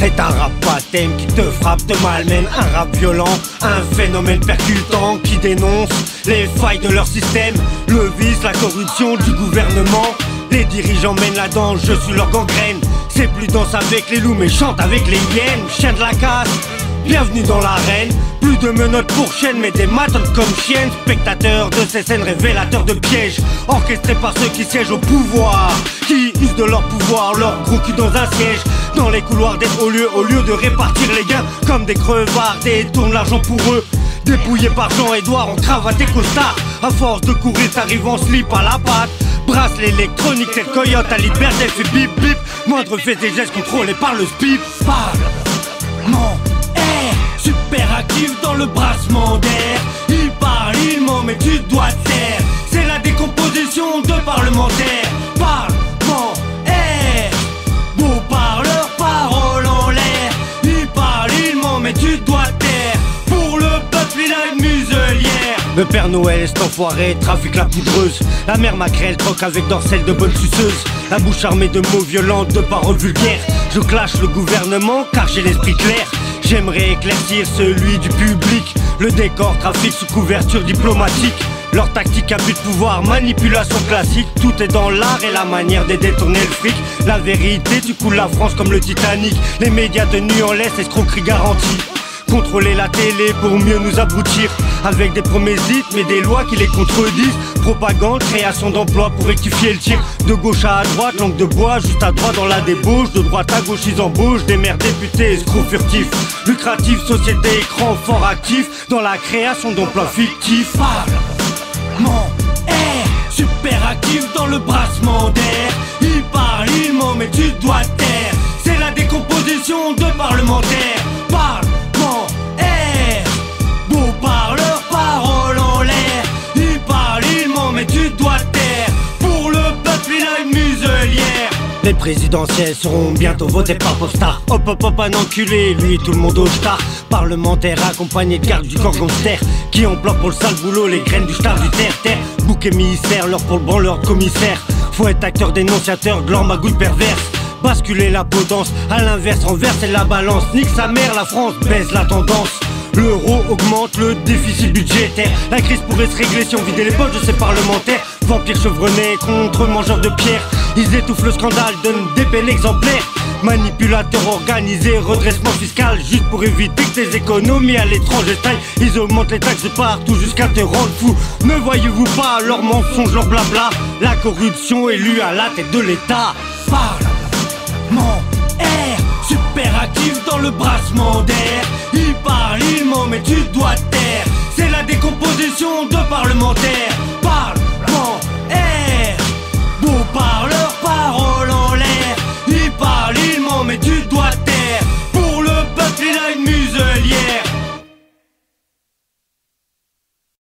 C'est un rap baptême qui te frappe, te malmène. Un rap violent, un phénomène percutant qui dénonce les failles de leur système, le vice, la corruption du gouvernement. Les dirigeants mènent la danse, je suis leur gangrène. C'est plus danse avec les loups mais chante avec les hyènes. Chien de la casse, bienvenue dans l'arène. Plus de menottes pour chaîne mais des matonnes comme chiennes. Spectateurs de ces scènes, révélateurs de pièges, orchestrés par ceux qui siègent au pouvoir, qui usent de leur pouvoir, leur gros cul dans un siège. Dans les couloirs d'être au lieu de répartir les gains comme des crevards, détournent l'argent pour eux. Dépouillés par Jean-Edouard en cravate et costard. À force de courir t'arrives en slip à la patte. Brasse l'électronique, cette coyote à liberté, elle fait bip bip. Moindre fait des gestes contrôlés par le spip. Parlement air, super actif dans le brassement d'air. Il parle, il ment mais tu dois te taire. C'est la décomposition de parlementaires. Parlement air, beau parleur, parole en l'air. Il parle, il ment mais tu dois te taire. Pour le peuple il a une muselière. Le Père Noël est enfoiré, trafique la poudreuse. La mère maquerelle troque avec Dorcel de bonnes suceuses. La bouche armée de mots violents, de paroles vulgaires. Je clash le gouvernement car j'ai l'esprit clair. J'aimerais éclaircir celui du public. Le décor trafic sous couverture diplomatique. Leur tactique à but de pouvoir, manipulation classique. Tout est dans l'art et la manière de détourner le fric. La vérité, tu coules la France comme le Titanic. Les médias tenus en laisse, escroquerie garantie. Contrôler la télé pour mieux nous abrutir. Avec des promesses dites mais des lois qui les contredisent. Propagande, création d'emplois pour rectifier le tir. De gauche à droite, langue de bois, juste à droite dans la débauche. De droite à gauche ils embauchent des maires députés, escrocs furtifs. Lucratifs, société, écran fort actif. Dans la création d'emplois fictifs. Parlement air, super actif dans le brassement d'air. Il parle, il ment mais tu dois te taire. C'est la décomposition de parlementaires. Parlement air, beau parleur, parole en l'air. Il parle, il ment mais tu dois te taire. Pour le peuple il a une muselière. Les présidentielles seront bientôt votées par Popstar. Hop hop hop un enculé, lui tout le monde au star. Parlementaire accompagné de gardes du corps gangster qui emploient pour le sale boulot les graines du star du terre-terre. Bouc émissaire, l'heure pour le branleur de commissaire. Faut être acteur dénonciateur, gland magouille perverse. Basculer la potence, à l'inverse renverser la balance. Nique sa mère, la France baisse la tendance. L'euro augmente le déficit budgétaire. La crise pourrait se régler si on vidait les poches de ces parlementaires. Vampires chevronnés contre mangeurs de pierre. Ils étouffent le scandale, donnent des peines exemplaires. Manipulateurs organisés, redressement fiscal juste pour éviter que tes économies à l'étranger stagnent. Ils augmentent les taxes de partout jusqu'à te rendre fou. Ne voyez-vous pas leurs mensonges, leurs blabla? La corruption élue à la tête de l'État. Parlement air, super actif dans le brassement d'air. Il parle, il ment mais tu dois te taire. C'est la décomposition de parlementaires. Parle